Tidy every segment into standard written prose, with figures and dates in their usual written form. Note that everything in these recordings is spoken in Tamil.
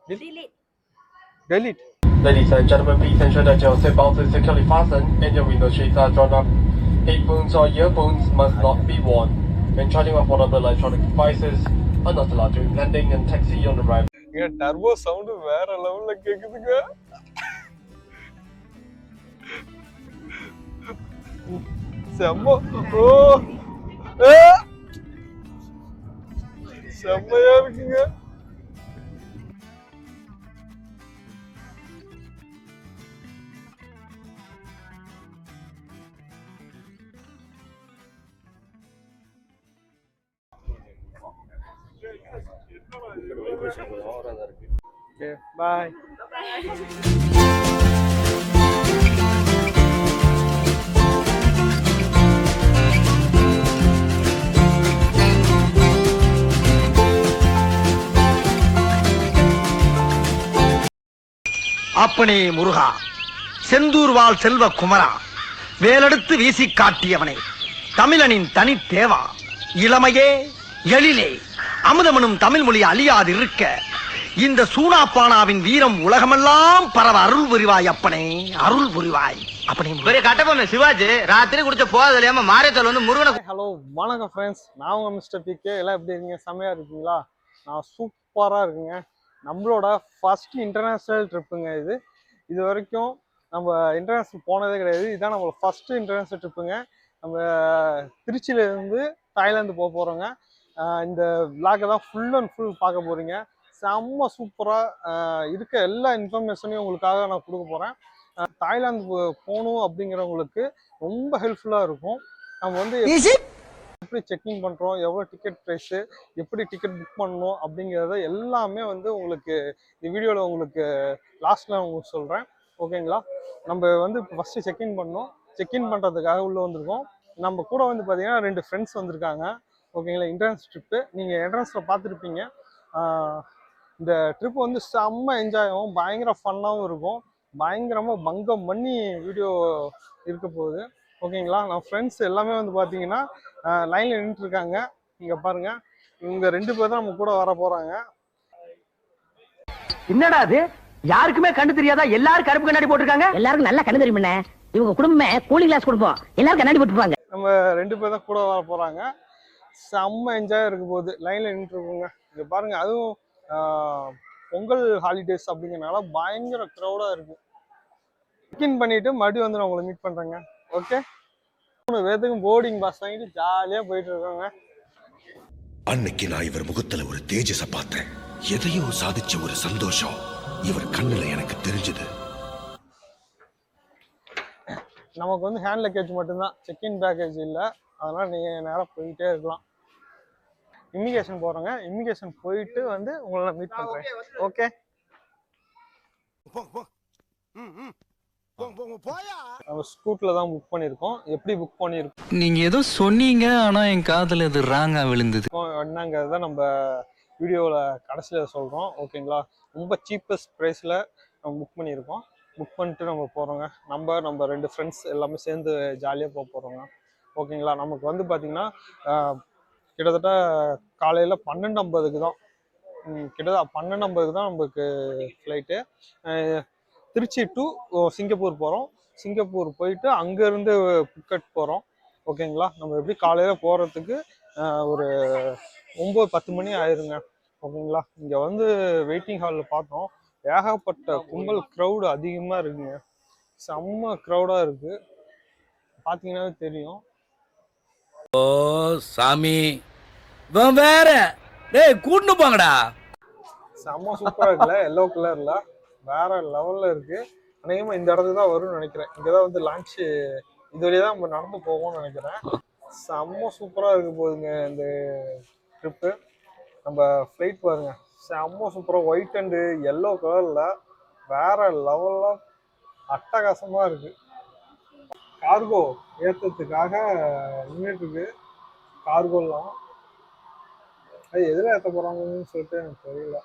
Delete. Delete. Ladies and gentlemen, please ensure that your seatbelt is securely fastened and your window shades are drawn up. Headphones or earphones must not be worn. When charging off portable electronic devices are not allowed during landing and taxi on the right. இங்க டர்போ சவுண்ட் வேற லெவல்ல கேக்குதுங்க. செம்ம ஓ செம்மையா இருக்குங்க. Okay, bye. அப்பனே முருகா, செந்தூர் வாழ் செல்வ குமரா, வேலெடுத்து வீசி காட்டியவனே, தமிழனின் தனி தேவா, இளமையே எழிலே அமுதமனும் தமிழ் மொழி அழியாது இருக்க இந்த சூனாப்பானாவின் வீரம் உலகமெல்லாம் பரவ அருள் புரிவாய் அப்பனே, அருள் புரிவாய் அப்பனே. பெரிய கட்டப்பொம்மு சிவாஜி ராத்திரி குடிச்ச போறது இல்லையாம மாரியத்தல் வந்து முருகனை. ஹலோ வணக்கம் ஃப்ரெண்ட்ஸ், நான் உங்க மிஸ்டர் பிகே. எல்லாம் எப்படி இருக்கீங்க? செம்மையா இருக்கீங்களா? நான் சூப்பரா இருக்குங்க. நம்மளோட ஃபர்ஸ்ட் இன்டர்நேஷ்னல் ட்ரிப்புங்க இது வரைக்கும் நம்ம இன்டர்நேஷ்னல் போனதே கிடையாது. இதுதான் நம்மளோட ஃபர்ஸ்ட் இன்டர்நேஷ்னல் ட்ரிப்புங்க. நம்ம திருச்சியிலேருந்து தாய்லாந்து போக போகிறோங்க. இந்த விளாகை தான் ஃபுல் அண்ட் ஃபுல் பார்க்க போகிறீங்க. செம்ம சூப்பராக இருக்க எல்லா இன்ஃபர்மேஷனையும் உங்களுக்காக நான் கொடுக்க போகிறேன். தாய்லாந்து போகணும் அப்படிங்கிறவங்களுக்கு ரொம்ப ஹெல்ப்ஃபுல்லாக இருக்கும். நம்ம வந்து எப்படி செக்இன் பண்ணுறோம், எவ்வளோ டிக்கெட் ப்ரைஸு, எப்படி டிக்கெட் புக் பண்ணணும் அப்படிங்கிறத எல்லாமே வந்து உங்களுக்கு இந்த வீடியோவில் உங்களுக்கு லாஸ்ட்டில் உங்களுக்கு சொல்கிறேன். ஓகேங்களா? நம்ம வந்து ஃபஸ்ட்டு செக்இன் பண்ணோம். செக்இன் பண்ணுறதுக்காக உள்ளே வந்திருக்கோம். நம்ம கூட வந்து பார்த்தீங்கன்னா 2 ஃப்ரெண்ட்ஸ் வந்திருக்காங்க. ஓகேங்களா? என்ட்ரன்ஸ் ட்ரிப்பு நீங்கள் என்ட்ரன்ஸில் பார்த்துருப்பீங்க. இந்த ட்ரிப் வந்து செம்ம என்ஜாய் ஆகும், பயங்கர ஃபன்னாகவும் இருக்கும். பயங்கரமாக பங்கம் பண்ணி வீடியோ இருக்க போகுது. ஓகேங்களா? நம்ம ஃப்ரெண்ட்ஸ் எல்லாமே வந்து பார்த்தீங்கன்னா லைனில் நின்றுட்டுருக்காங்க. இங்கே பாருங்கள், இவங்க 2 பேர் தான் நம்ம கூட வர போகிறாங்க. என்னடா அது, யாருக்குமே கண்ணு தெரியாதா? எல்லாரும் கருப்பு கண்ணாடி போட்டிருக்காங்க. எல்லாருக்கும் நல்லா கண்ணு தெரியுமே. இவங்க குடும்பமே கூலிங் கிளாஸ் கொடுப்போம். எல்லாரும் கண்ணாடி போட்டுருப்பாங்க. நம்ம 2 பேர் தான் கூட வர போகிறாங்க. செம்ம என்ஜாய் இருக்க போகுது. லைனில் நின்றுருக்கோங்க. இங்கே பாருங்கள், அதுவும் பொங்கல் ஹாலிடேஸ் அப்படிங்கிறனால பயங்கர க்ரௌடாக இருக்குது. செக்இன் பண்ணிவிட்டு மறுபடியும் வந்து நான் உங்களை மீட் பண்ணுறேங்க. ஓகே? 3 பேர்த்துக்கும் போர்டிங் பாஸ் வாங்கிட்டு ஜாலியாக போயிட்டு இருக்கோங்க. அன்னைக்கு நான் இவர் முகத்துல ஒரு தேஜஸ பார்த்தேன். எதையோ சாதிச்ச ஒரு சந்தோஷம் இவர் கண்ணுல எனக்கு தெரிஞ்சது. நமக்கு வந்து ஹேண்ட் லக்கேஜ் மட்டும்தான், செக்இன் பேக்கேஜ் இல்லை. அதனால் நீங்கள் நேராக போயிட்டே இருக்கலாம். இமிகிரேஷன் போகிறோங்க. இமிகிரேஷன் போயிட்டு வந்து உங்களை மீட் பண்ணுறேன். ஓகே? நம்ம ஸ்கூட்டில் தான் புக் பண்ணியிருக்கோம். எப்படி புக் பண்ணியிருக்கோம் நீங்க ஏதோ சொன்னீங்க, ஆனா என் காதுல இது ராங்கா விழுந்தது. என்னங்கிறத நம்ம வீடியோவில் கடைசியில் சொல்கிறோம். ஓகேங்களா? ரொம்ப சீப்பஸ்ட் ப்ரைஸில் நம்ம புக் பண்ணியிருக்கோம். புக் பண்ணிட்டு நம்ம போகிறோங்க. நம்ம 2 ஃப்ரெண்ட்ஸ் எல்லாமே சேர்ந்து ஜாலியாக போகிறோங்க. ஓகேங்களா? நமக்கு வந்து பார்த்திங்கன்னா கிட்டத்தட்ட காலையில் 12:50க்கு தான், கிட்டத்தட்ட 12:50க்கு தான் நமக்கு ஃப்ளைட்டு. திருச்சி டு சிங்கப்பூர் போகிறோம். சிங்கப்பூர் போயிட்டு அங்கேருந்து புக்கெட் போகிறோம். ஓகேங்களா? நம்ம எப்படி காலையில் போகிறதுக்கு ஒரு 9-10 மணி ஆயிருங்க. ஓகேங்களா? இங்கே வந்து வெயிட்டிங் ஹாலில் பார்த்தோம், ஏகப்பட்ட கும்பல், க்ரௌடு அதிகமாக இருக்குங்க. செம்ம க்ரௌடாக இருக்குது, பார்த்தீங்கன்னாவே தெரியும். ஓ சாமி, வேற டேய் கூட்டு போங்கடா. செம்ம சூப்பராக இருக்குல்ல, எல்லோ கலரில் வேற லெவலில் இருக்குது. அநேகமாக இந்த இடத்துக்கு தான் வரும்னு நினைக்கிறேன். இங்கே தான் வந்து லான்ச்சு, இது வழியாக தான் நம்ம நடந்து போவோம்னு நினைக்கிறேன். செம்ம சூப்பராக இருக்க போகுதுங்க இந்த ட்ரிப்பு. நம்ம ஃப்ளைட் பாருங்க, செம்ம சூப்பராக ஒயிட் அண்டு எல்லோ கலரில் வேற லெவலில் அட்டகாசமாக இருக்குது. கார்கோ ஏற்றத்துக்காக நின்றுட்டுருக்கு. கார்கோலாம் அது எதில் ஏற்ற போகிறாங்கன்னு சொல்லிட்டு எனக்கு தெரியல.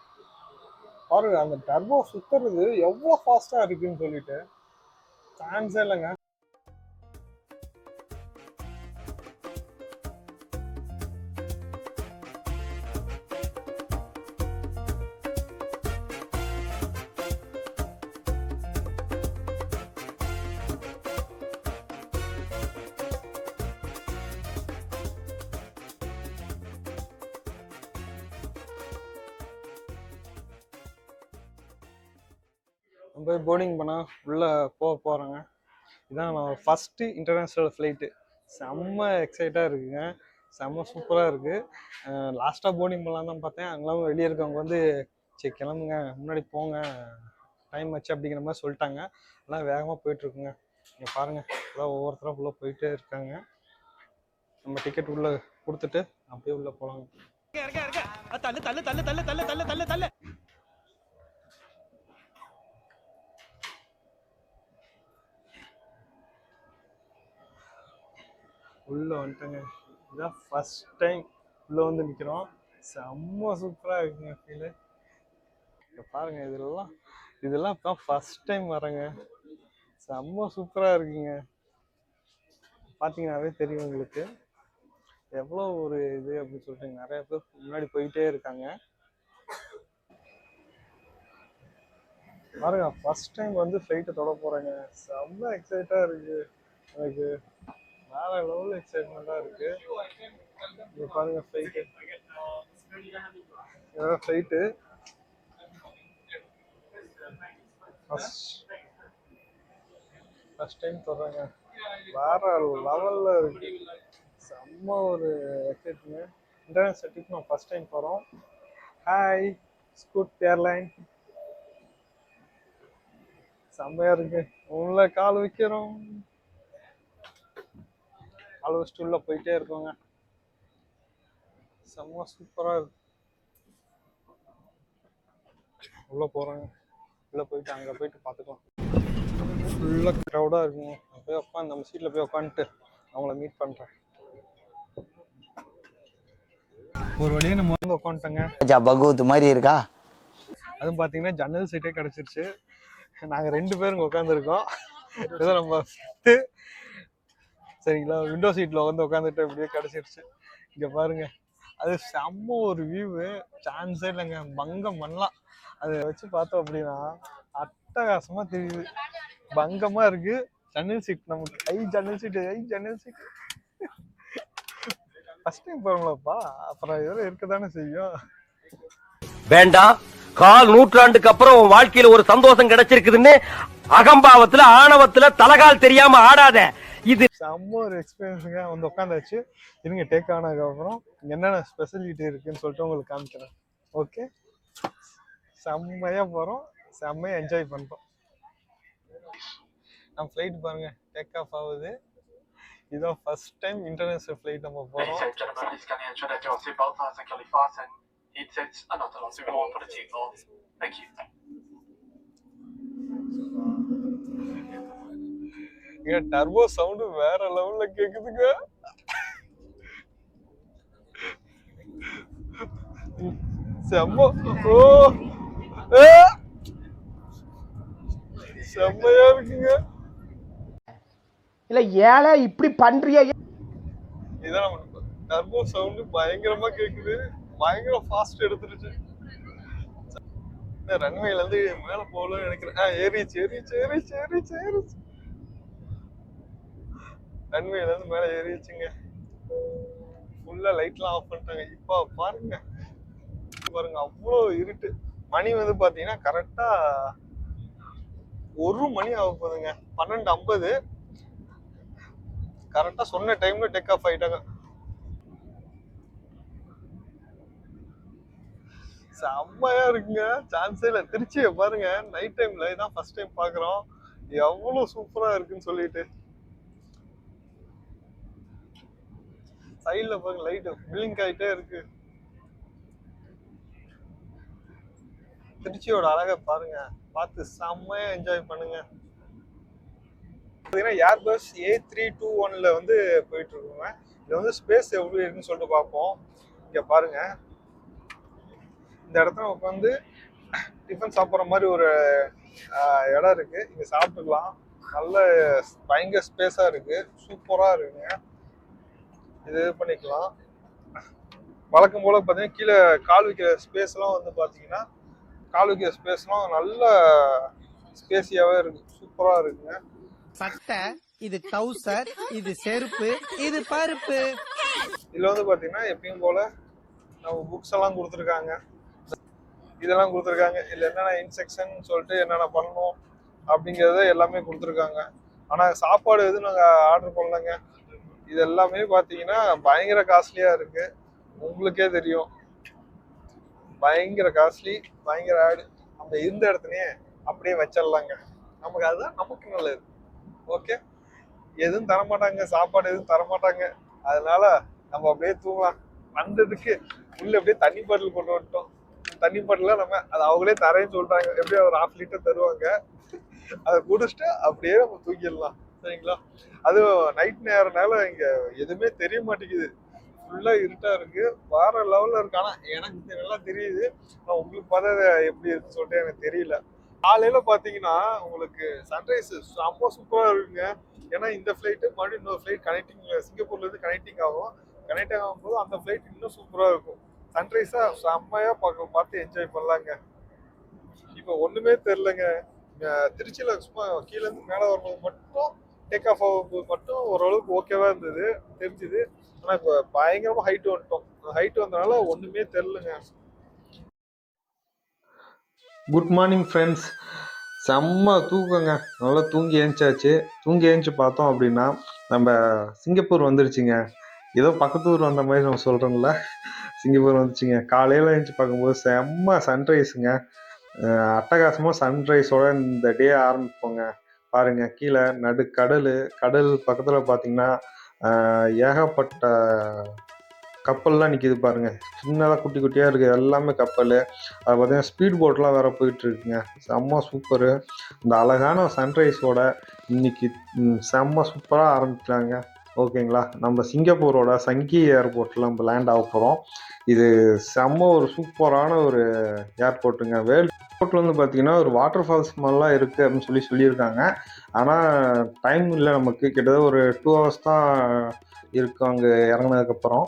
பாருங்க, அந்த டர்போ சுற்றுறது எவ்வளோ ஃபாஸ்ட்டாக இருக்குன்னு சொல்லிட்டு சான்ஸே இல்லைங்க. போய் போர்டிங் பண்ணால் உள்ளே போகிறோங்க. இதான் நான் ஃபஸ்ட்டு இன்டர்நேஷ்னல் ஃப்ளைட்டு. செம்ம எக்ஸைட்டாக இருக்குங்க, செம்ம சூப்பராக இருக்குது. லாஸ்ட்டாக போர்டிங் பண்ணலாம் தான் பார்த்தேன். அங்கெல்லாம் வெளியே இருக்கவங்க வந்து சரி கிளம்புங்க, முன்னாடி போங்க, டைம் ஆச்சு அப்படிங்கிற மாதிரி சொல்லிட்டாங்க. எல்லாம் வேகமாக போயிட்டுருக்குங்க. நீங்கள் பாருங்கள், அதான் ஒவ்வொருத்தரும் உள்ளே போயிட்டே இருக்காங்க. நம்ம டிக்கெட் உள்ளே கொடுத்துட்டு அப்படியே உள்ளே போகலாங்க. உள்ளே வந்துட்டேங்க. இதுதான் ஃபஸ்ட் டைம் உள்ளே வந்து நிற்கிறோம். செம்ம சூப்பராக இருக்குங்க ஃபீலு. இங்கே பாருங்கள், இதெல்லாம் இப்போ ஃபஸ்ட் டைம் வரேங்க. செம்ம சூப்பராக இருக்குங்க. பார்த்தீங்கன்னாவே தெரியும் உங்களுக்கு எவ்வளோ ஒரு இது அப்படின்னு சொல்லிட்டு. நிறைய பேர் முன்னாடி போயிட்டே இருக்காங்க. பாருங்க, ஃபர்ஸ்ட் டைம் வந்து ஃப்ளைட்டை தொட போகிறேங்க. செம்ம எக்ஸைட்டாக இருக்குது எனக்கு. வேற லெவலில் எக்ஸைட்மெண்ட்டாக இருக்குது. இங்கே பாருங்கள் ஃப்ளைட்டு, இதான் ஃப்ளைட்டு. First time தொடுறாங்க. வேற லெவலில் இருக்கு. செம்ம ஒரு எக்ஸைட்மெண்ட். இன்டர்நேஷ்னல் ட்ரிப் நான் ஃபர்ஸ்ட் டைம் போகிறோம். Hi Scoot airline. செம்மையாக இருக்கு. உள்ள கால் வைக்கிறோம், கால் வச்சுட்டு உள்ள போயிட்டே இருக்கோங்க. செம்ம சூப்பராக இருக்கு. உள்ளே போகிறாங்க. உள்ளே போயிட்டு அங்கே போயிட்டு பார்த்துக்கலாம். ஃபுல்லாக க்ரௌடாக இருக்குங்க. நான் போய் உட்காந்து நம்ம சீட்டில் போய் உட்காந்துட்டு அவங்கள மீட் பண்ணுறேன். ஒரு வழியாக நம்ம வந்து உட்காந்துட்டோங்க. பகவத் மாதிரி இருக்கா. அதுவும் பார்த்தீங்கன்னா ஜன்னல் சீட்டே கிடச்சிருச்சு. நாங்கள் 2 பேரும் இங்கே உட்காந்துருக்கோம். ஏதோ நம்ம சரிங்களா, விண்டோ சீட்டில் வந்து உட்காந்துட்டு அப்படியே கிடச்சிருச்சு. இங்கே பாருங்க, அது செம்ம ஒரு வியூவு, சான்ஸே இல்லைங்க. பங்கம் பண்ணலாம். அதை வச்சு பார்த்தோம் அப்படின்னா அட்டகாசமாக தெரியுது. பங்கமாக இருக்கு. ஜன்னல் சீட் நமக்கு ஜன்னல் சீட்டு ஃபர்ஸ்ட் டைம் போகிறோம்லப்பா, அப்புறம் இதெல்லாம் இருக்க தானே செய்யும். வேண்டாம், கால் நூற்றாண்டுக்கு அப்புறம் உன் வாழ்க்கையில ஒரு சந்தோஷம் கிடைச்சிருக்குதுன்னு அகம்பாவத்துல ஆணவத்துல தலகால் தெரியாம ஆடாத. இது செம்ம ஒரு எக்ஸ்பீரியன்ஸுங்க. வந்து உட்காந்தாச்சு. இருங்க, டேக் ஆனதுக்கு அப்புறம் என்னென்ன ஸ்பெஷலிட்டி இருக்குன்னு சொல்லிட்டு உங்களுக்கு காமிக்கிறேன். ஓகே, செம்மையா போறோம், செம்மையா என்ஜாய் பண்றோம். நம்ம ஃப்ளைட் பாருங்க, டேக் ஆஃப் ஆகுது. இதுதான் ஃபர்ஸ்ட் டைம் இன்டர்நேஷனல் ஃப்ளைட் நம்ம போறோம். இங்க டர்போ சவுண்ட் வேற லெவல்ல கேக்குதுங்க. செம்ம செம்மையா இருக்குங்க. இல்ல ஏழை இப்படி பண்றியா? இதான் நம்ம டர்போ சவுண்ட் பயங்கரமா கேக்குது. பயங்கர ஃபாஸ்ட் எடுத்துருச்சு. ரன்வேல இருந்து மேல போகலன்னு நினைக்கிறேன். ஏறிச்சு. ரன்வேல இருந்து மேல ஏறிச்சுங்க. ஃபுல்லா லைட்லாம் ஆஃப் பண்ணிட்டாங்க. இப்போ பாருங்க அவ்வளோ இருட்டு. மணி வந்து பாத்தீங்கன்னா கரெக்டா 1 மணி ஆக போகுதுங்க. 12:50. கரெக்டா சொன்ன டைம்ல டேக் ஆஃப் ஆயிட்டாங்க. செம்மையா இருக்குங்க, சான்ஸே இல்லை. திருச்சியை பாருங்க, நைட் டைம்ல இதான் ஃபர்ஸ்ட் டைம் பாக்குறோம். எவ்வளவு சூப்பரா இருக்குன்னு சொல்லிட்டு. சைட்ல பாருங்க, லைட் பிளிங்க் ஆயிட்டே இருக்கு. திருச்சியோட அழகை பாருங்க, பார்த்து செம்மையா என்ஜாய் பண்ணுங்க. பார்த்தீங்கன்னா ஏர்பஸ் A321ல வந்து போயிட்டு இருக்கோங்க. இது வந்து ஸ்பேஸ் எவ்வளவு இருக்குன்னு சொல்லிட்டு பார்ப்போம். இங்க பாருங்க, இந்த இடத்துல உட்காந்து டிஃபன் சாப்பிட்ற மாதிரி ஒரு இடம் இருக்கு. இங்க சாப்பிட்டுக்கலாம். நல்ல பயங்கர ஸ்பேஸா இருக்கு, சூப்பரா இருக்குங்க. இது பண்ணிக்கலாம். வழக்கம் போல பார்த்தீங்கன்னா கீழே கால் வைக்கிற ஸ்பேஸ்லாம் வந்து பார்த்தீங்கன்னா கால் வைக்கிற ஸ்பேஸ்லாம் நல்ல ஸ்பேஸியாவே இருக்கு, சூப்பரா இருக்குங்க. சட்டை, இது டவுசர், இது செருப்பு, இது பருப்பு. இதுல வந்து பாத்தீங்கன்னா எப்பயும் போல நம்ம புக்ஸ் எல்லாம் கொடுத்துருக்காங்க, இதெல்லாம் கொடுத்துருக்காங்க. இதுல என்னென்ன இன்ஸ்ட்ரக்ஷன் சொல்லிட்டு என்னென்ன பண்ணணும் அப்படிங்கிறத எல்லாமே கொடுத்துருக்காங்க. ஆனால் சாப்பாடு எதுவும் நாங்கள் ஆர்டர் பண்ணலங்க. இது எல்லாமே பார்த்தீங்கன்னா பயங்கர காஸ்ட்லியாக இருக்கு. உங்களுக்கே தெரியும், பயங்கர காஸ்ட்லி, பயங்கர ஆடு. நம்ம இருந்த இடத்துலயே அப்படியே வச்சிடலாங்க. நமக்கு அதுதான் நமக்கு நல்லது. ஓகே, எதுவும் தரமாட்டாங்க, சாப்பாடு எதுவும் தரமாட்டாங்க. அதனால நம்ம அப்படியே தூங்கலாம். வந்ததுக்கு உள்ள அப்படியே தண்ணி பாட்டில் கொண்டு வந்துட்டோம். தண்ணி பாட்டில நம்ம அது அவங்களே தரேன்னு சொல்றாங்க. எப்படியும் ஒரு 1/2 லிட்டர் தருவாங்க. அதை குடிச்சிட்டு அப்படியே நம்ம தூங்கிடலாம். சரிங்களா? அதுவும் நைட் நேரம்னால இங்க எதுவுமே தெரிய மாட்டேங்குது. ஃபுல்லா இருட்டா இருக்கு. வேற லெவல்ல இருக்கு. ஆனா எனக்கு நல்லா தெரியுது. ஆனா உங்களுக்கு பார்த்தா எப்படி இருக்குன்னு சொல்லிட்டு எனக்கு தெரியல. காலையில பாத்தீங்கன்னா உங்களுக்கு சன்ரைஸ் ரொம்ப சூப்பரா இருக்குங்க. ஏன்னா இந்த ஃபிளைட்டு மறுபடியும் இன்னொரு ஃபிளைட் கனெக்டிங் சிங்கப்பூர்ல இருந்து கனெக்டிங் ஆகும். கனெக்ட் ஆகும்போது அந்த ஃபிளைட் இன்னும் சூப்பரா இருக்கும். சன்ரைஸா செம்மையா பார்த்து என்ஜாய் பண்ணலாங்க. இப்போ ஒண்ணுமே தெரியலங்க. திருச்சியில சும்மா கீழே இருந்து மேலே வரும்போது மட்டும் டேக் ஆஃப் ஆகும்போது மட்டும் ஓரளவுக்கு ஓகேவா இருந்தது, தெரிஞ்சுது. ஆனா இப்போ பயங்கரமா ஹைட் வந்துட்டோம். ஹைட் வந்தனால ஒண்ணுமே தெரியலங்க. Good morning friends. செம்ம தூக்கங்க. நல்லா தூங்கி ஏஞ்சாச்சு. தூங்கி ஏஞ்சி பார்த்தோம் அப்படின்னா நம்ம சிங்கப்பூர் வந்துருச்சுங்க. ஏதோ பக்கத்து ஊர் வந்த மாதிரி நம்ம சொல்கிறோம்ல, சிங்கப்பூர் வந்துச்சுங்க. காலையில் ஏஞ்சி பார்க்கும்போது செம்ம சன்ரைஸுங்க. அட்டகாசமாக சன்ரைஸோட இந்த டே ஆரம்பிப்போங்க. பாருங்க, கீழே கடல் கடல் பக்கத்தில் பார்த்தீங்கன்னா ஏகப்பட்ட கப்பல்லாம் நிற்கிது பாருங்க. சின்னதாக குட்டி குட்டியாக இருக்குது, எல்லாமே கப்பல். அது பார்த்தீங்கன்னா ஸ்பீட் போட்லாம் வேற போயிட்டு இருக்குங்க. செம்ம சூப்பரு. இந்த அழகான சன்ரைஸோட இன்னைக்கு செம்ம சூப்பராக ஆரம்பிக்கிறாங்க. ஓகேங்களா? நம்ம சிங்கப்பூரோட சங்கி ஏர்போர்ட்டில் நம்ம லேண்ட் ஆக போகிறோம். இது செம்ம ஒரு சூப்பரான ஒரு ஏர்போர்ட்டுங்க. வேர்ல்டு ஏர்போர்ட்டில் வந்து பார்த்தீங்கன்னா ஒரு வாட்டர் ஃபால்ஸ் மாதிரிலாம் இருக்குது அப்படின்னு சொல்லியிருக்காங்க. ஆனால் டைம் இல்லை நமக்கு. கிட்டத்தட்ட ஒரு 2 hours தான் இருக்கும் அங்கே இறங்கினதுக்கப்புறம்.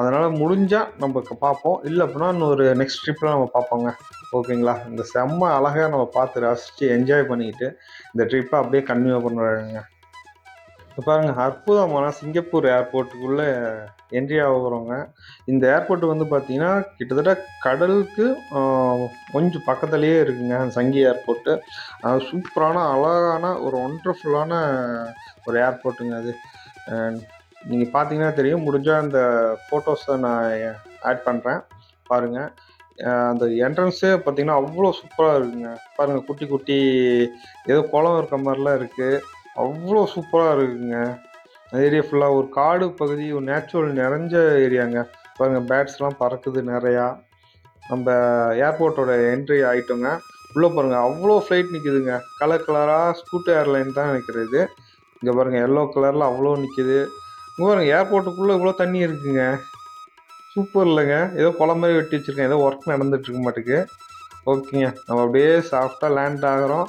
அதனால் முடிஞ்சால் நம்ம பார்ப்போம். இல்லை அப்படின்னா இன்னொரு நெக்ஸ்ட் ட்ரிப்பில் நம்ம பார்ப்போங்க. ஓகேங்களா? இந்த செம்ம அழகாக நம்ம பார்த்து ரசித்து என்ஜாய் பண்ணிக்கிட்டு இந்த ட்ரிப்பை அப்படியே கன்டினியூ பண்ணுறாங்க. இப்போ பாருங்க, அற்புதமான சிங்கப்பூர் ஏர்போர்ட்டுக்குள்ளே என்ட்ரி ஆகுறோங்க. இந்த ஏர்போர்ட் வந்து பார்த்தீங்கன்னா கிட்டத்தட்ட கடலுக்கு கொஞ்சம் பக்கத்துலேயே இருக்குங்க சங்கி ஏர்போர்ட்டு. சூப்பரான அழகான ஒரு ஒண்டர்ஃபுல்லான ஒரு ஏர்போர்ட்டுங்க அது. நீங்கள் பார்த்தீங்கன்னா தெரியும். முடிஞ்சால் அந்த ஃபோட்டோஸை நான் ஆட் பண்ணுறேன் பாருங்கள். அந்த என்ட்ரன்ஸே பார்த்தீங்கன்னா அவ்வளோ சூப்பராக இருக்குங்க. பாருங்கள், குட்டி குட்டி ஏதோ குளம் இருக்க மாதிரிலாம் இருக்குது. அவ்வளோ சூப்பராக இருக்குங்க. ஏரியா ஃபுல்லாக ஒரு காடு பகுதி, ஒரு நேச்சுரல் நிறைஞ்ச ஏரியாங்க. பாருங்கள், பேட்ஸ்லாம் பறக்குது நிறையா. நம்ம ஏர்போர்ட்டோட என்ட்ரி ஆகிட்டோங்க. உள்ளே பாருங்கள், அவ்வளோ ஃப்ளைட் நிற்குதுங்க. கலர் கலராக ஸ்கூட் ஏர்லைன் தான் நிற்கிறது. இங்கே பாருங்கள், எல்லோ கலரில் அவ்வளோ நிற்கிது. இங்கே பாருங்கள், ஏர்போர்ட்டுக்குள்ளே இவ்வளோ தண்ணி இருக்குங்க. சூப்பர் இல்லைங்க? ஏதோ குளம் மாதிரி வெட்டி வச்சுருக்கேன். ஏதோ ஒர்க் நடந்துட்டு இருக்க மாட்டேங்குது. ஓகேங்க, நம்ம அப்படியே சாஃப்டாக லேண்ட் ஆகிறோம்.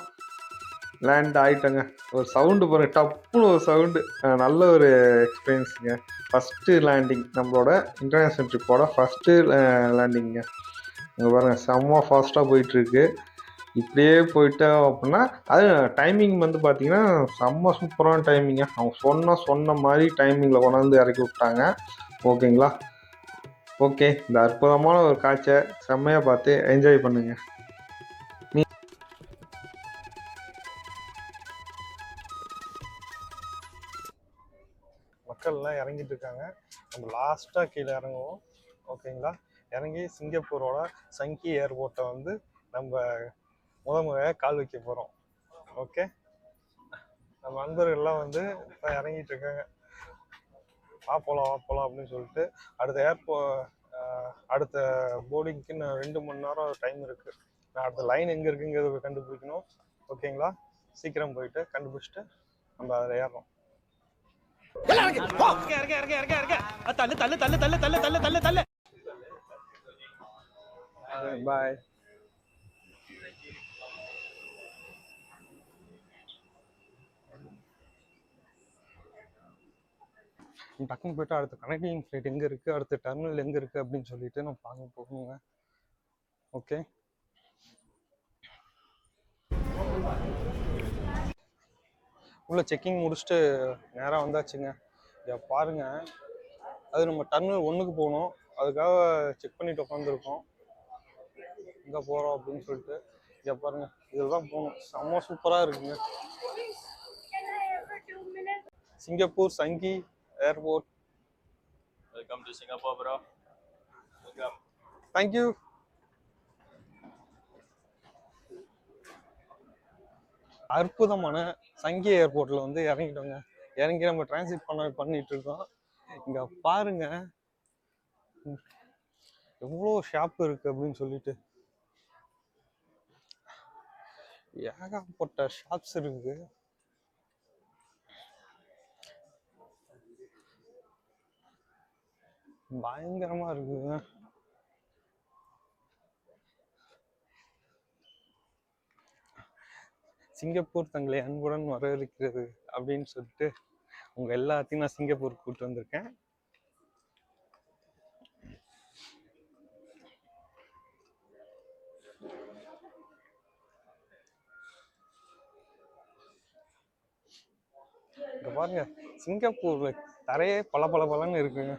லேண்ட் ஆகிட்டோங்க. ஒரு சவுண்டு பாருங்கள், டப்புன்னு ஒரு சவுண்டு. நல்ல ஒரு எக்ஸ்பீரியன்ஸுங்க. ஃபஸ்ட்டு லேண்டிங், நம்மளோட இன்டர்நேஷ்னல் ட்ரிப்போட ஃபஸ்ட்டு லேண்டிங்க. இங்கே பாருங்கள், செம்ம ஃபாஸ்ட்டாக போயிட்டுருக்கு. இப்படியே போயிட்டோம் அப்படின்னா அது டைமிங் வந்து பார்த்தீங்கன்னா செம்ம சூப்பரான டைமிங்க. அவங்க சொன்ன மாதிரி டைமிங்கில் கொண்டாந்து இறக்கி விட்டாங்க. ஓகேங்களா? ஓகே, இந்த அற்புதமான ஒரு காட்சியை செம்மையாக பார்த்து என்ஜாய் பண்ணுங்க. மக்கள்லாம் இறங்கிட்டு இருக்காங்க. நம்ம லாஸ்ட்டாக கீழே இறங்குவோம். ஓகேங்களா? இறங்கி சிங்கப்பூரோட சங்கி ஏர்போர்ட்டை வந்து நம்ம முத கால் வைக்க போகிறோம். ஓகே, நம்ம நண்பர்கள்லாம் வந்து இப்போ இறங்கிட்டு இருக்காங்க. போகலாம் அப்படின்னு சொல்லிட்டு. அடுத்த போர்டிங்க்கு இன்னும் 2 மணி நேரம் டைம் இருக்குது. நான் அடுத்த லைன் எங்கே இருக்குங்கிறத கண்டுபிடிக்கணும். ஓகேங்களா? சீக்கிரம் போயிட்டு கண்டுபிடிச்சிட்டு நம்ம அதில் ஏறணும். பாய். டக்குன்னு போயிட்டு அடுத்த கனெக்டிங் ஃப்ளைட் எங்கே இருக்குது, அடுத்த டெர்மினல் எங்கே இருக்குது அப்படின்னு சொல்லிட்டு நம்ம பார்க்க போகணுங்க. ஓகே, உள்ள செக்கிங் முடிச்சுட்டு நேராக வந்தாச்சுங்க. இதை பாருங்க, அது நம்ம டெர்மினல் 1க்கு போகணும். அதுக்காக செக் பண்ணிட்டு உட்காந்துருக்கோம் எங்கே போகிறோம் அப்படின்னு சொல்லிட்டு. இங்க பாருங்க, இதுதான் போகணும். செம்ம சூப்பரா இருக்குங்க. Singapore Changi airport. Welcome to Singapore, bro. Welcome. Thank you. அற்புதமான சங்கி ஏர்போர்ட்ல வந்து இறங்கிட்டோங்க. இறங்கி நம்ம டிரான்சிட் பண்ணிட்டு இருக்கோம். இங்க பாருங்க எவ்வளோ ஷாப் இருக்கு அப்படின்னு சொல்லிட்டு. ஏகப்பட்ட ஷாப்ஸ் இருக்கு. பயங்கரமா இருக்குங்க. சிங்கப்பூர் தங்களை அன்புடன் வரவேற்கிறது அப்படின்னு சொல்லிட்டு உங்க எல்லாத்தையும் நான் சிங்கப்பூர் கூப்பிட்டு வந்திருக்கேன். இங்க பாருங்க, சிங்கப்பூர்ல தரையே பளபளன்னு இருக்குங்க.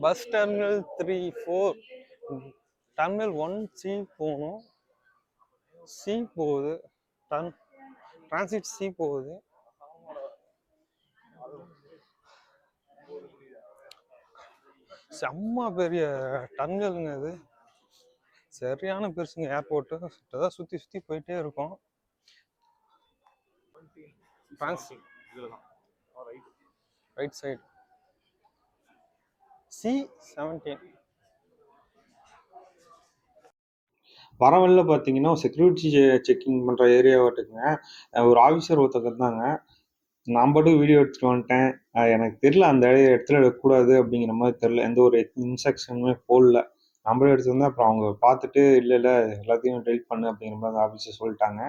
பஸ் டெர்மினல் 3, 4, டெர்மினல் 1C போகணும். சி போகுது, டிரான்சிட் சி போகுது. செம்ம பெரிய டர்மினலுங்க அது. சரியான பெருசுங்க ஏர்போர்ட்டு. அதான் சுற்றி போயிட்டே இருக்கும். Right side C17. வர வழியில பார்த்தீங்கன்னா செக்யூரிட்டி செக்கிங் பண்ணுற ஏரியாவாட்டுக்குங்க. ஒரு ஆஃபீஸர் ஒருத்தர் இருந்தாங்க. நான் பாட்டுக்கு வீடியோ எடுத்துட்டு வந்துட்டேன். எனக்கு தெரியல அந்த இடத்துல எடுக்கக்கூடாது அப்படிங்கிற மாதிரி தெரியல. எந்த ஒரு இன்ஸ்ட்ரக்ஷனுமே போடல. நம்மளே எடுத்து வந்தேன். அப்புறம் அவங்க பார்த்துட்டு இல்லை எல்லாத்தையும் டெலிட் பண்ணு அப்படிங்கிற மாதிரி அந்த ஆஃபீஸர் சொல்லிட்டாங்க.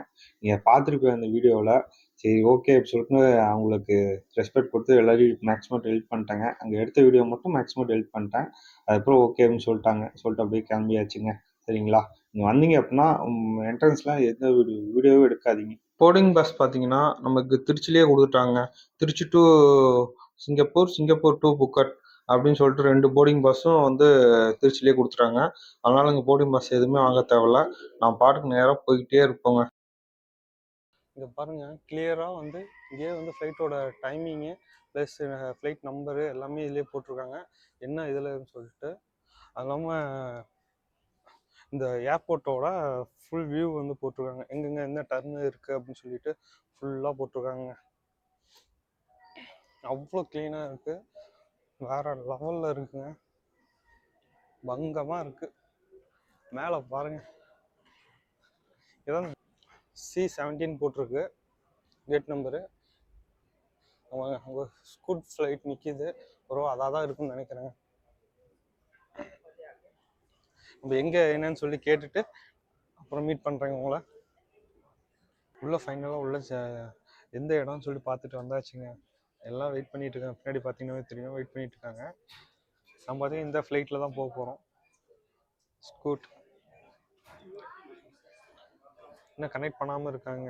நீங்கள் பார்த்துருப்பேன் அந்த வீடியோவில். சரி ஓகே அப்படின்னு சொல்லிட்டு அவங்களுக்கு ரெஸ்பெக்ட் கொடுத்து எல்லாரையும் மேக்ஸிமம் டெலிட் பண்ணிட்டாங்க. அங்கே எடுத்த வீடியோ மட்டும் மேக்ஸிமம் டெலிட் பண்ணிட்டேன். அதுக்கப்புறம் ஓகே அப்படின்னு சொல்லிட்டு அப்படியே கிளம்பியாச்சுங்க. சரிங்களா? நீங்கள் வந்தீங்க அப்படின்னா என்ட்ரன்ஸ்லாம் எந்த வீடியோவும் எடுக்காதீங்க. போர்டிங் பஸ் பார்த்தீங்கன்னா நமக்கு திருச்சிலேயே கொடுத்துட்டாங்க. Trichy to Singapore, Singapore to Phuket அப்படின்னு சொல்லிட்டு 2 போர்டிங் பஸ்ஸும் வந்து திருச்சிலேயே கொடுத்துட்டாங்க. அதனால இங்கே போர்டிங் பஸ் எதுவுமே வாங்க தேவையில்ல. நான் பாட்டுக்கு நேராக போய்கிட்டே இருப்போங்க. இங்கே பாருங்க, கிளியராக வந்து இங்கே வந்து ஃப்ளைட்டோட டைமிங்கு ப்ளஸ் ஃப்ளைட் நம்பரு எல்லாமே இதிலே போட்டிருக்காங்க. என்ன இதில் சொல்லிட்டு. அது இல்லாமல் இந்த ஏர்போர்ட்டோட ஃபுல் வியூ வந்து போட்டிருக்காங்க. எங்கெங்க என்ன டர்னு இருக்குது அப்படின்னு சொல்லிட்டு ஃபுல்லாக போட்டிருக்காங்க. அவ்வளோ க்ளீனாக இருக்குது. வேற லெவலில் இருக்குங்க. பங்கமாக இருக்குது. மேலே பாருங்க, இதான் C17 போட்டிருக்கு கேட் நம்பரு. அங்கே ஸ்கூட் ஃப்ளைட் நிற்கிது. அதாக தான் இருக்குன்னு நினைக்கிறேன். நம்ம எங்கே என்னன்னு சொல்லி கேட்டுட்டு அப்புறம் மீட் பண்ணுறேங்க உங்களை. உள்ளே ஃபைனலாக உள்ள எந்த இடம்னு சொல்லி பார்த்துட்டு வந்தாச்சுங்க. எல்லாம் வெயிட் பண்ணிட்டு இருக்காங்க. பின்னாடி பார்த்தீங்கன்னா தெரியும், வெயிட் பண்ணிட்டு இருக்காங்க. நம்ம பார்த்தீங்கன்னா இந்த ஃப்ளைட்டில் தான் போக போகிறோம். ஸ்கூட் இன்னும் கனெக்ட் பண்ணாமல் இருக்காங்க.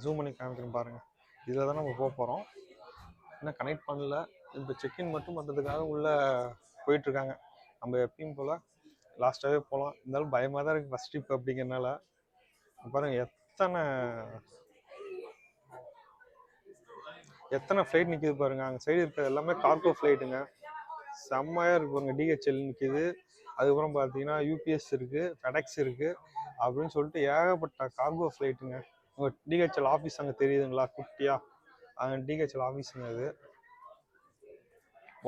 ஜூம் பண்ணி காமிக்கிறேன் பாருங்கள். இதில் தான் நம்ம போக போகிறோம். இன்னும் கனெக்ட் பண்ணல. இப்போ செக்இன் மட்டும் பண்ணுறதுக்காக உள்ளே போயிட்டுருக்காங்க. நம்ம எப்பயும் போல் லாஸ்ட்டாகவே போகலாம். இருந்தாலும் பயமாக தான் இருக்குது ஃபஸ்ட் ட்ரிப் அப்படிங்கிறனால. பாருங்கள் எத்தனை ஃப்ளைட் நிற்கிது பாருங்கள். அங்கே சைடு இருக்கிறது எல்லாமே கார்கோ ஃப்ளைட்டுங்க. செம்மையாக இருக்கு பாருங்க. DHL நிற்கிது. அதுக்கப்புறம் பார்த்தீங்கன்னா UPS இருக்குது, ஃபெடெக்ஸ் இருக்குது அப்படின்னு சொல்லிட்டு ஏகப்பட்ட கார்கோ ஃப்ளைட்டுங்க. உங்கள் DHL ஆஃபீஸ் அங்கே தெரியுதுங்களா குட்டியா? அங்கே DHL ஆஃபீஸுங்க அது.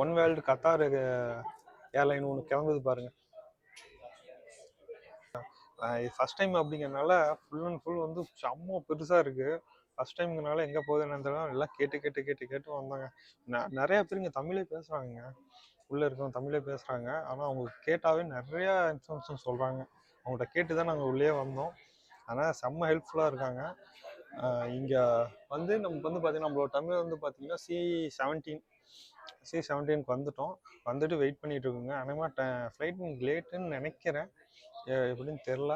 ஒன் வேர்ல்டு கத்தார் ஏர்லைன் ஒன்று கிளம்புது பாருங்கள். ஃபஸ்ட் டைம் அப்படிங்கிறனால ஃபுல் அண்ட் ஃபுல் வந்து செம்ம பெருசாக இருக்குது. ஃபஸ்ட் டைம்ங்கிறனால எங்கே போகுது என்னன்னு தெரியல. எல்லாம் கேட்டு வந்தாங்க. நிறையா பேர் இங்கே தமிழே பேசுகிறாங்க. உள்ளே இருக்கவங்க தமிழே பேசுகிறாங்க. ஆனால் அவங்க கேட்டாவே நிறையா இன்ஃபர்மேஷன் சொல்கிறாங்க. அவங்கள்ட்ட கேட்டு தான் நாங்கள் உள்ளே வந்தோம். ஆனால் செம்ம ஹெல்ப்ஃபுல்லாக இருக்காங்க. இங்கே வந்து நமக்கு வந்து பார்த்திங்கன்னா நம்மளோட தமிழ் வந்து பார்த்திங்கன்னா C17க்கு வந்துட்டு வெயிட் பண்ணிகிட்டு இருக்குங்க. ஆனால் ஃப்ளைட் லேட்டுன்னு நினைக்கிறேன், எப்படின்னு தெரில.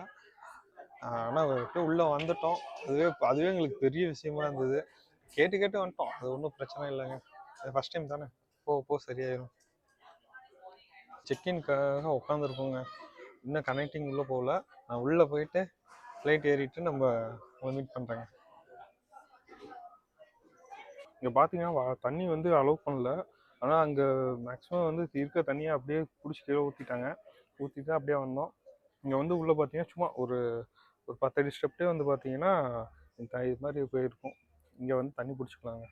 ஆனால் உள்ளே வந்துட்டோம். அதுவே எங்களுக்கு பெரிய விஷயமா இருந்தது. கேட்டு வந்துட்டோம். அது ஒன்றும் பிரச்சனை இல்லைங்க. அது ஃபஸ்ட் டைம் தானே, போ சரியாயிடும். செக்இன்காக உட்காந்துருக்கோங்க. இன்னும் கனெக்டிங் உள்ளே போகல. நான் உள்ளே போயிட்டு ஃப்ளைட் ஏறிட்டு நம்ம மீட் பண்ணுறேங்க. இங்கே பார்த்தீங்கன்னா தண்ணி வந்து அலோவ் பண்ணல. ஆனால் அங்கே மேக்ஸிமம் வந்து இருக்க தண்ணியை அப்படியே பிடிச்சி கீழே ஊற்றிட்டு அப்படியே வந்தோம். இங்கே வந்து உள்ளே பார்த்தீங்கன்னா சும்மா ஒரு 10 அடி ஸ்டெப்டே வந்து பார்த்தீங்கன்னா இது மாதிரி போயிருக்கும். இங்கே வந்து தண்ணி பிடிச்சிக்கலாங்க.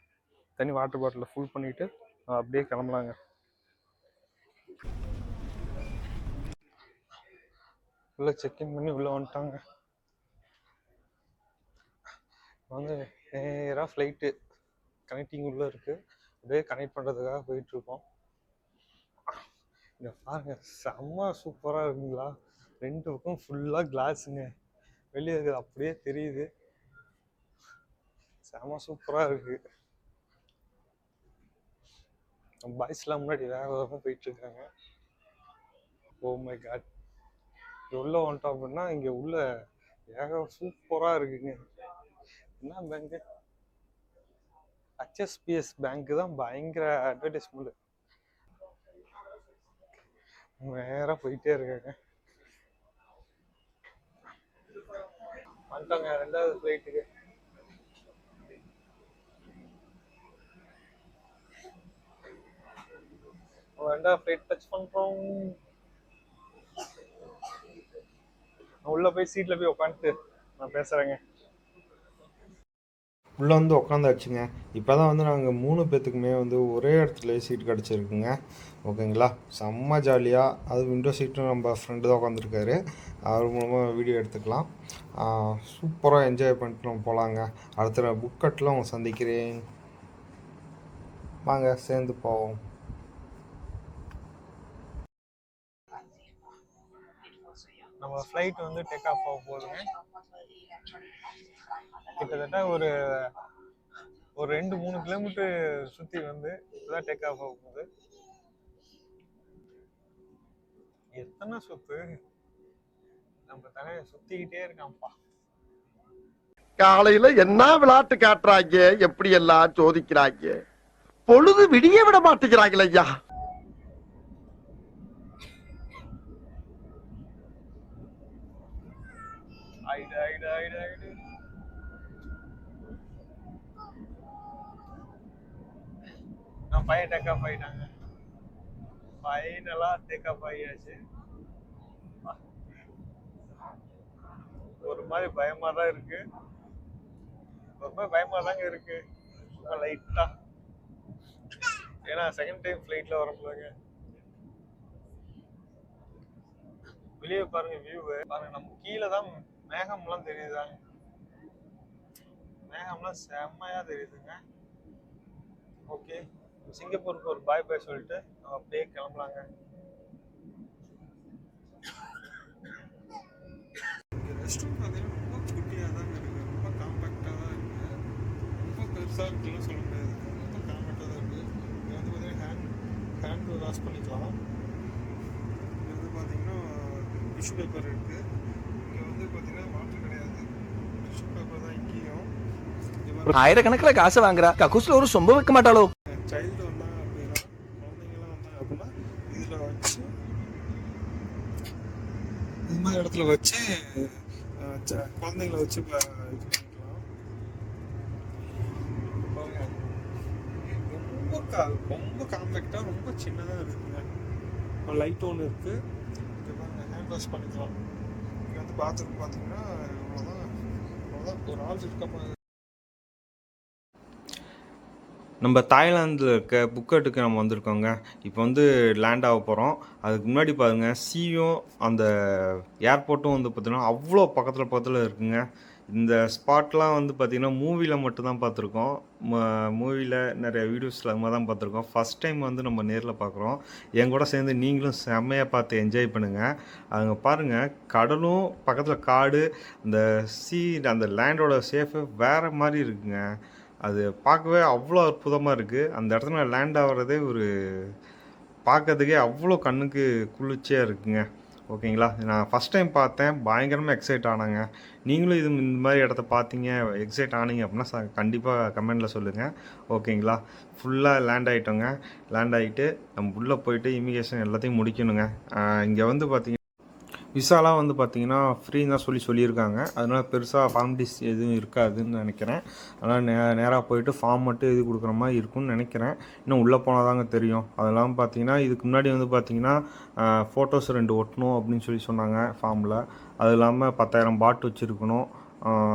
தண்ணி வாட்டர் பாட்டிலில் ஃபுல் பண்ணிவிட்டு அப்படியே கிளம்பலாங்க. உள்ளே செக்இன் பண்ணி உள்ளே வந்துட்டாங்க. வந்து நேராக ஃப்ளைட்டு கனெக்டிங் உள்ளே இருக்குது. அப்படியே கனெக்ட் பண்ணுறதுக்காக போயிட்டுருக்கோம். இங்கே பாருங்க, செம்ம சூப்பராக இருக்குங்களா. 2 பக்கம் ஃபுல்லாக கிளாஸுங்க. வெளியே இருக்குது அப்படியே தெரியுது. செம்ம சூப்பராக இருக்குது. பாய்ஸ்லாம் முன்னாடி வேகமாக போயிட்டுருக்காங்க. Oh my God. உள்ளே வந்துட்டோம் அப்படின்னா இங்கே உள்ள சூப்பராக இருக்குங்க. என்ன பேங்க்கு? HSBC பேங்க்கு தான் பயங்கர அட்வர்டைஸ்மெண்ட். நேராக போயிட்டே இருக்காங்க. வந்துட்டாங்க 2வது ஃப்ளைட்டுக்கு. ஃப்ளைட் டச் பண்ணுறோம். உள்ளே போய் சீட்டில் போய் உட்காந்துட்டு நான் பேசுகிறேங்க. உள்ளே வந்து உட்காந்தாச்சுங்க. இப்போ தான் வந்து நாங்கள் 3 பேர்த்துக்குமே வந்து ஒரே இடத்துல சீட் கிடச்சிருக்குங்க. ஓகேங்களா, செம்ம ஜாலியாக. அது விண்டோ சீட்டும் நம்ம ஃப்ரெண்டு தான் உட்காந்துருக்காரு. அவர் மூலமாக வீடியோ எடுத்துக்கலாம். சூப்பராக என்ஜாய் பண்ணிட்டு நம்ம போகலாங்க. அடுத்த புக் கட்டில் உங்களை சந்திக்கிறேன். வாங்க சேர்ந்து போவோம். நம்ம ஃப்ளைட் வந்து டேக் ஆஃப் ஆக போகுதுங்க. கிட்டத்தட்ட ஒரு 2-3 கிலோமீட்டர் சுற்றி வந்து இப்போதான் டேக் ஆஃப் ஆக போகுது. எத்தனை சுத்து நம்ம தலையை சுத்திக்கிட்டே இருக்கான்ப்பா. காலையில என்ன விளையாட்டு காட்டுறாங்க, எப்படி எல்லாம் சோதிக்கிறாங்க. பொழுது விடிய விட மாட்டேங்கிறாங்களே ஐயா. நான் பையன் டேக் ஆஃப் ஆகிட்டாங்க. ஃபைனலாக டேக் ஆஃப் ஆகியாச்சு. ஒரு மாதிரி பயமாக தான் இருக்கு. ஒரு மாதிரி பயமாக தாங்க இருக்கு. சும்மா லைட்டாக. ஏன்னா செகண்ட் டைம் ஃப்ளைட்டில் வரப்போங்க. வெளியே பாருங்க, வியூ பாருங்க. நம்ம கீழே தான் மேகம்லாம் தெரியுதாங்க. மேகம்லாம் செம்மையாக தெரியுதுங்க. ஓகே, சிங்கப்பூருக்கு ஒரு பாய் பாய் சொல்லிட்டு நம்ம அப்படியே கிளம்பலாங்க. ரெஸ்ட் ரூம் பார்த்தீங்கன்னா ரொம்ப குட்டியாக தாங்க இருக்குது. ரொம்ப காம்பேக்டாக தான் இருக்குது. ரொம்ப பெருசாக இருக்குன்னு சொல்ல முடியாது. ரொம்ப காம்பேக்டாக தான் இருக்குது. இங்கே வந்து பார்த்தீங்கன்னா ஹேண்ட் வாஷ் பண்ணிக்கலாம். இங்கே வந்து பார்த்தீங்கன்னா டிஷ்யூ பேப்பர் இருக்குது. இங்கே வந்து பார்த்தீங்கன்னா வாட்டர் கிடையாது. டிஷ்யூ பேப்பர் தான் இங்கேயும். ஆயிரக்கணக்கில் காசு வாங்குறா, கக்கூஸ்ல ஒரு சொம்ப வைக்க மாட்டாளோ. சைல்டு வந்தாங்க அப்படின்னா, குழந்தைங்களாம் வந்தாங்க அப்படின்னா இதில் வச்சு இது மாதிரி இடத்துல வச்சு குழந்தைங்கள வச்சு இது பண்ணிக்கலாம். ரொம்ப காம்பேக்டாக ரொம்ப சின்னதாக இருக்குங்க. லைட் ஒன்று இருக்குது. இங்கே பாருங்க, ஹேண்ட் வாஷ் பண்ணிக்கலாம். இங்கே வந்து பாத்ரூம் பார்த்தீங்கன்னா அவ்வளோதான் ஒரு ஆள் இருக்க. நம்ம தாய்லாந்தில் இருக்க புக்கெட்டுக்கு நம்ம வந்திருக்கோங்க. இப்போ வந்து லேண்ட் ஆக போகிறோம். அதுக்கு முன்னாடி பாருங்கள், சீயும் அந்த ஏர்போர்ட்டும் வந்து பார்த்திங்கன்னா அவ்வளோ பக்கத்தில் இருக்குங்க. இந்த ஸ்பாட்லாம் வந்து பார்த்திங்கன்னா மூவியில் மட்டும்தான் பார்த்துருக்கோம். மூவியில் நிறைய வீடியோஸில் அது மாதிரி தான் பார்த்துருக்கோம். ஃபஸ்ட் டைம் வந்து நம்ம நேரில் பார்க்குறோம். என் கூட சேர்ந்து நீங்களும் செம்மையாக பார்த்து என்ஜாய் பண்ணுங்கள். அங்கே பாருங்கள், கடலும் பக்கத்தில் காடு, அந்த அந்த லேண்டோட சேஃபு வேறு மாதிரி இருக்குங்க. அது பார்க்கவே அவ்வளோ அற்புதமாக இருக்குது. அந்த இடத்துல லேண்ட் ஆகிறதே ஒரு பார்க்கறதுக்கே அவ்வளோ கண்ணுக்கு குளிர்ச்சியாக இருக்குங்க. ஓகேங்களா? நான் ஃபஸ்ட் டைம் பார்த்தேன், பயங்கரமாக எக்ஸைட் ஆனாங்க. நீங்களும் இந்த மாதிரி இடத்த பார்த்தீங்க, எக்ஸைட் ஆனீங்க அப்படின்னா கண்டிப்பாக கமெண்டில் சொல்லுங்கள். ஓகேங்களா? ஃபுல்லாக லேண்ட் ஆகிட்டோங்க. லேண்ட் ஆகிட்டு நம்ம உள்ளே போயிட்டு இமிக்ரேஷன் எல்லாத்தையும் முடிக்கணுங்க. இங்கே வந்து பார்த்தீங்கன்னா விசாலாம் வந்து பார்த்தீங்கன்னா ஃப்ரீன்னு தான் சொல்லியிருக்காங்க. அதனால் பெருசாக ஃபார்மாலிட்டிஸ் எதுவும் இருக்காதுன்னு நினைக்கிறேன். அதனால் நேராக போயிட்டு ஃபார்ம் மட்டும் எழுதி கொடுக்குற மாதிரி இருக்கும்னு நினைக்கிறேன். இன்னும் உள்ளே போனால் தாங்க தெரியும். அதெல்லாம் பார்த்தீங்கன்னா இதுக்கு முன்னாடி வந்து பார்த்தீங்கன்னா ஃபோட்டோஸ் 2 ஒட்டணும் அப்படின்னு சொன்னாங்க ஃபார்மில். அது இல்லாமல் 10,000 பாட் வச்சுருக்கணும்.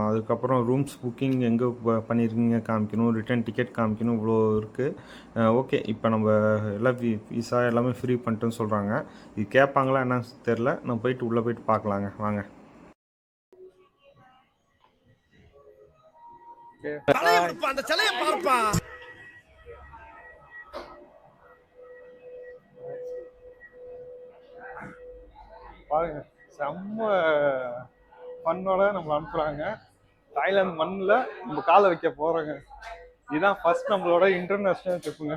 அதுக்கப்புறம் ரூம்ஸ் புக்கிங் எங்கே பண்ணியிருக்கீங்க காமிக்கணும், ரிட்டர்ன் டிக்கெட் காமிக்கணும், இவ்வளோ இருக்குது. ஓகே, இப்போ நம்ம எல்லாம் விசா எல்லாமே ஃப்ரீ பண்ணிட்டுன்னு சொல்கிறாங்க. இது கேட்பாங்களா என்னன்னு தெரில. நம்ம போயிட்டு உள்ளே போயிட்டு பார்க்கலாங்க, வாங்க. அந்த சிலையை பார்ப்பா. பாருங்க, செம்ம ஃபன்னோட நம்மளை அனுப்புகிறாங்க. தாய்லாந்து மண்ணில் நம்ம காலை வைக்க போகிறோங்க. இதுதான் ஃபர்ஸ்ட் நம்மளோட இன்டர்நேஷ்னல் ட்ரிப்புங்க.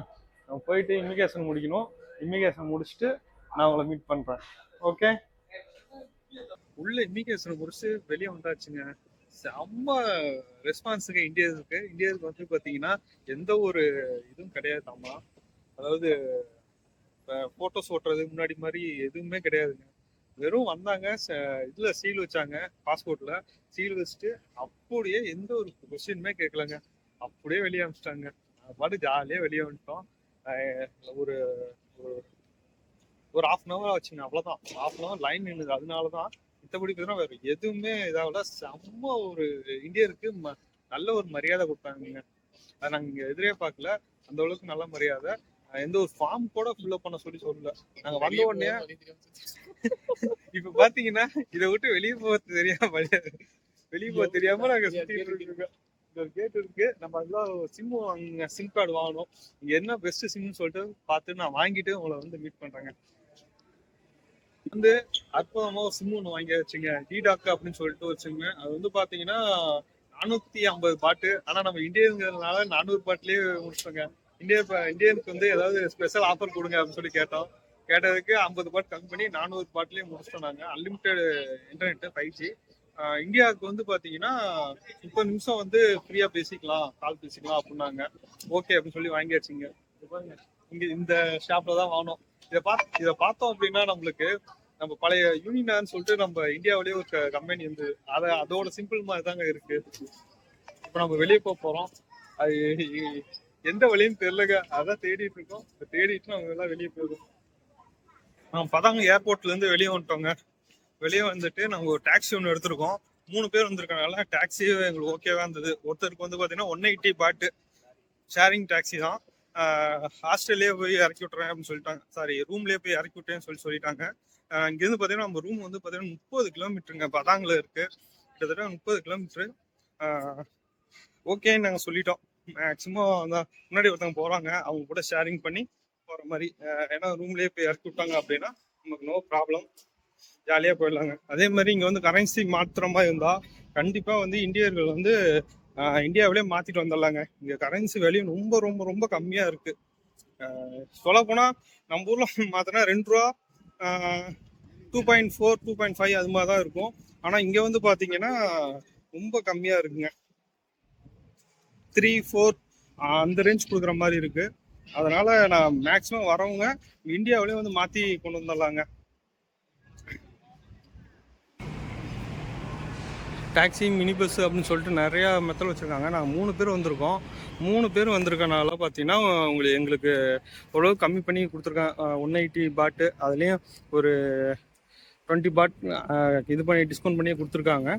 நம்ம போயிட்டு இமிக்ரேஷன் முடிக்கணும். இமிக்ரேஷன் முடிச்சுட்டு நான் உங்களை மீட் பண்ணுறேன். ஓகே, உள்ள இமிக்ரேஷன் முடிச்சு வெளியே வந்தாச்சுங்க. செம்ம ரெஸ்பான்ஸுங்க இந்தியாவுக்கு வந்து பார்த்தீங்கன்னா எந்த ஒரு இதுவும் கிடையாதாம்மா. அதாவது ஃபோட்டோஸ் ஓட்டுறது முன்னாடி மாதிரி எதுவுமே கிடையாதுங்க. வெறும் வந்தாங்க, இதில் சீல் வச்சாங்க, பாஸ்போர்ட்டில் சீல் வச்சுட்டு அப்படியே எந்த ஒரு கொஸ்டினுமே கேட்கலங்க. அப்படியே வெளியே அனுப்பிச்சிட்டாங்க. பாட்டு ஜாலியாக வெளியே வந்துட்டோம். ஒரு ஒரு ½ hour ஆச்சுங்க, அவ்வளோதான். ½ hour லைன் நின்றுது. அதனால தான். மற்றபடி பார்த்தீங்கன்னா வேறு எதுவுமே இதாகல. செம்ம ஒரு இந்தியருக்கு நல்ல ஒரு மரியாதை கொடுத்தாங்க. அதை நாங்கள் இங்கே எதிரே பார்க்கல. அந்த அளவுக்கு நல்ல மரியாதை. எந்த ஒரு ஃபார்ம் கூட ஃபில்அப் பண்ண சொல்லல. நாங்கள் வந்த உடனே இப்ப பாத்தீங்கன்னா இதை விட்டு வெளியே போக தெரியாம நாங்க சுத்திட்டு இருக்கோம். ஒரு கேட் இருக்கு, நம்ம அதெல்லாம் சிம் கார்டு வாங்கணும். இங்க என்ன பெஸ்ட் சிம்னு சொல்லிட்டு பார்த்து நான் வாங்கிட்டு உங்களை வந்து மீட் பண்றேங்க. வந்து அற்புதமா ஒரு சிம் ஒன்று வாங்கி வச்சுங்க, டிடாக் அப்படின்னு சொல்லிட்டு ஒரு சிம்மு. அது வந்து பாத்தீங்கன்னா 450 பாட்டு. ஆனா நம்ம இந்தியன்கிறதுனால 400 பாட்டுலயே முடிச்சோங்க. இந்தியனுக்கு வந்து ஏதாவது ஸ்பெஷல் ஆஃபர் கொடுங்க அப்படின்னு சொல்லி கேட்டதுக்கு 50 பாட் கம்மி பண்ணி 400 பாட்லயே முடிச்சிட்டோம் நாங்க. Unlimited internet 5G. இந்தியாவுக்கு வந்து பாத்தீங்கன்னா 30 நிமிஷம் வந்து ஃப்ரீயா பேசிக்கலாம், கால் பேசிக்கலாம் அப்படின்னாங்க. ஓகே அப்படின்னு சொல்லி வாங்கியாச்சுங்க. இங்க இந்த ஷாப்ல தான் வாங்கணும். இதை பார்த்தோம் அப்படின்னா நம்மளுக்கு நம்ம பழைய யூனினான்னு சொல்லிட்டு நம்ம இந்தியாவிலேயே ஒரு கம்பெனி வந்து அதோட சிம்பிள் மாதிரி தாங்க இருக்கு. இப்ப நம்ம வெளியே போறோம். அது எந்த வழின்னு தெரியலங்க. அதான் தேடிட்டு இருக்கோம். தேடிட்டு நம்ம எல்லாம் வெளியே போயிடும். நம்ம பதாங்க ஏர்போர்ட்ல இருந்து வெளியே வந்துட்டோங்க. வெளியே வந்துட்டு நம்ம ஒரு டாக்ஸி ஒன்று எடுத்திருக்கோம். 3 பேர் வந்திருக்கனால டாக்ஸியே எங்களுக்கு ஓகேவா இருந்தது. ஒருத்தருக்கு வந்து பாத்தீங்கன்னா 180 பாட்டு ஷேரிங் டாக்ஸி தான். ஹாஸ்டல்லே போய் இறக்கி விட்டுறேன் அப்படின்னு சொல்லிட்டாங்க. சாரி, ரூம்லேயே போய் இறக்கி விட்டேன்னு சொல்லிட்டாங்க. இங்கேருந்து பார்த்தீங்கன்னா நம்ம ரூம் வந்து பார்த்தீங்கன்னா 30 கிலோமீட்டருங்க. பதாங்கில் இருக்கு. கிட்டத்தட்ட 30 கிலோமீட்டரு. ஓகேன்னு நாங்கள் சொல்லிட்டோம். மேக்சிமம் அந்த முன்னாடி ஒருத்தவங்க போகிறாங்க, அவங்க கூட ஷேரிங் பண்ணி போகிற மாதிரி. ஏன்னா ரூம்லேயே போய் இறக்கி விட்டாங்க அப்படின்னா நமக்கு நோ ப்ராப்ளம், ஜாலியாக போயிடலாங்க. அதே மாதிரி இங்கே வந்து கரன்சி மாற்றுற மாதிரி இருந்தால் கண்டிப்பாக வந்து இந்தியர்கள் வந்து இந்தியாவிலே மாற்றிட்டு வந்துடலாங்க. இங்கே கரன்சி வேல்யூ ரொம்ப ரொம்ப ரொம்ப கம்மியாக இருக்குது. சொல்ல போனால் நம்ம ஊரில் மாற்றினா 2 ரூபா, 2.4, 2.5 அது மாதிரி தான் இருக்கும். ஆனால் இங்கே வந்து பார்த்தீங்கன்னா ரொம்ப கம்மியாக இருக்குங்க. 3, 4 அந்த ரேஞ்ச் கொடுக்குற மாதிரி இருக்கு. அதனால நான் மேக்ஸிமம் வரவங்க இந்தியாவிலேயே வந்து மாற்றி கொண்டு வந்துடலாங்க. டாக்ஸி, மினி பஸ் அப்படின்னு சொல்லிட்டு நிறையா மெத்தட் வச்சுருக்காங்க. நாங்கள் 3 பேர் வந்திருக்கோம். 3 பேர் வந்திருக்கனால பார்த்தீங்கன்னா எங்களுக்கு ஓரளவு கம்மி பண்ணி கொடுத்துருக்கேன். 180 பாட்டு, அதுலேயும் ஒரு 20 பாட் இது பண்ணி டிஸ்கவுண்ட் பண்ணி கொடுத்துருக்காங்க.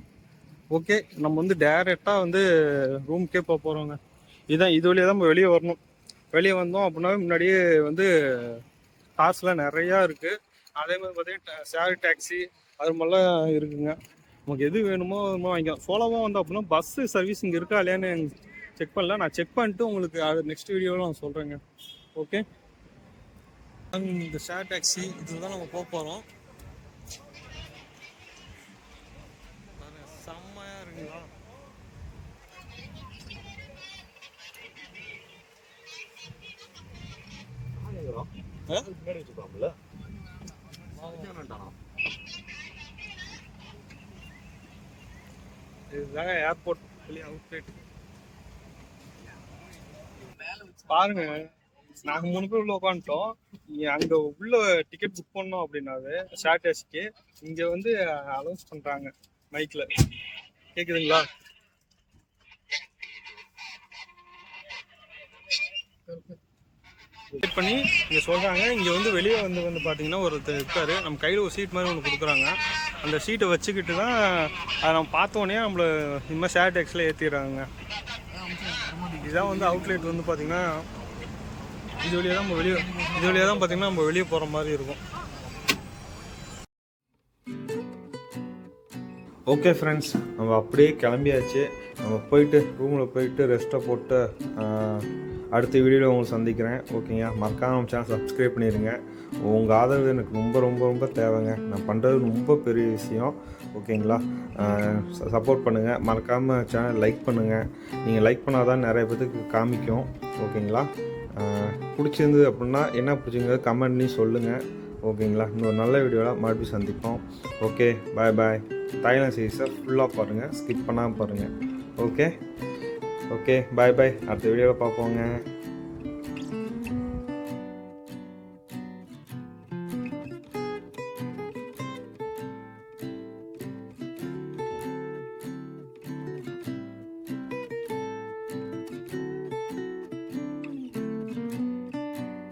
ஓகே, நம்ம வந்து டேரெக்டாக வந்து ரூமுக்கே போகிறோங்க. இது வழியாக தான் நம்ம வெளியே வரணும். வெளியே வந்தோம் அப்படின்னா முன்னாடியே வந்து காசுலாம் நிறையா இருக்குது. அதே மாதிரி பார்த்தீங்கன்னா ஷேர் டாக்ஸி அது மாதிரிலாம் இருக்குங்க. நமக்கு எது வேணுமோ அதுமாதிரி வாங்கிக்கலாம். சோலோவாக வந்தோம் அப்படின்னா பஸ்ஸு சர்வீஸ் இங்கே இருக்கா இல்லையான்னு செக் பண்ணல. நான் செக் பண்ணிட்டு உங்களுக்கு அது நெக்ஸ்ட் வீடியோவில் நான் சொல்கிறேங்க. ஓகே, இந்த ஷேர் டாக்ஸி இதில் தான் நம்ம போகிறோம். செம்மையாக இருக்குங்களா? இதுதாங்க ஏர்போர்ட் வெளியே அவுட்லெட். பாருங்க, நாங்க 3 பேர் உள்ள உட்காந்துட்டோம். அங்க உள்ள டிக்கெட் புக் பண்ணோம் அப்படின்னாவே ஷார்டேஜ்க்கு இங்க வந்து அனௌன்ஸ் பண்றாங்க மைக்ல. கேக்குதுங்களா? வெயிட் பண்ணி இங்க சொல்றாங்க. இங்க வந்து வெளியே வந்து பாத்தீங்கன்னா ஒருத்தர் இருக்காரு. நம்ம கையில ஒரு சீட் மாதிரி ஒன்று கொடுக்குறாங்க. அந்த சீட்டை வச்சுக்கிட்டு தான் அதை நம்ம பார்த்தோன்னே நம்மள இந்த மாதிரி ஷேர் டேக்ஸில் ஏற்றிடுறாங்க. இதுதான் வந்து அவுட்லெட் வந்து பார்த்தீங்கன்னா இது வழியாக தான் பார்த்தீங்கன்னா நம்ம வெளியே போகிற மாதிரி இருக்கும். ஓகே ஃப்ரெண்ட்ஸ், நம்ம அப்படியே கிளம்பியாச்சு. நம்ம போயிட்டு ரூமில் போயிட்டு ரெஸ்ட்டை போட்டு அடுத்த வீடியோவில் உங்களுக்கு சந்திக்கிறேன். ஓகேங்க, மறக்காம நம்ம சேனல் சப்ஸ்கிரைப் பண்ணிடுங்க. உங்கள் ஆதரவு எனக்கு ரொம்ப ரொம்ப ரொம்ப தேவைங்க. நான் பண்ணுறது ரொம்ப பெரிய விஷயம். ஓகேங்களா? சப்போர்ட் பண்ணுங்கள். மறக்காமல் சேனல் லைக் பண்ணுங்கள். நீங்கள் லைக் பண்ணால் தான் நிறைய பேருக்கு காமிக்கும். ஓகேங்களா? பிடிச்சிருந்தது அப்படின்னா என்ன பிடிச்சிங்கிறது கமெண்ட்லேயும் சொல்லுங்கள். ஓகேங்களா? இன்னொரு நல்ல வீடியோவில் மறுபடியும் சந்திப்போம். ஓகே, பாய் பாய். தாய்லாந்து சீரீஸை ஃபுல்லாக பாருங்கள், ஸ்கிப் பண்ணாமல் பாருங்கள். ஓகே, பாய் பாய். அடுத்த வீடியோவில் பார்ப்போங்க.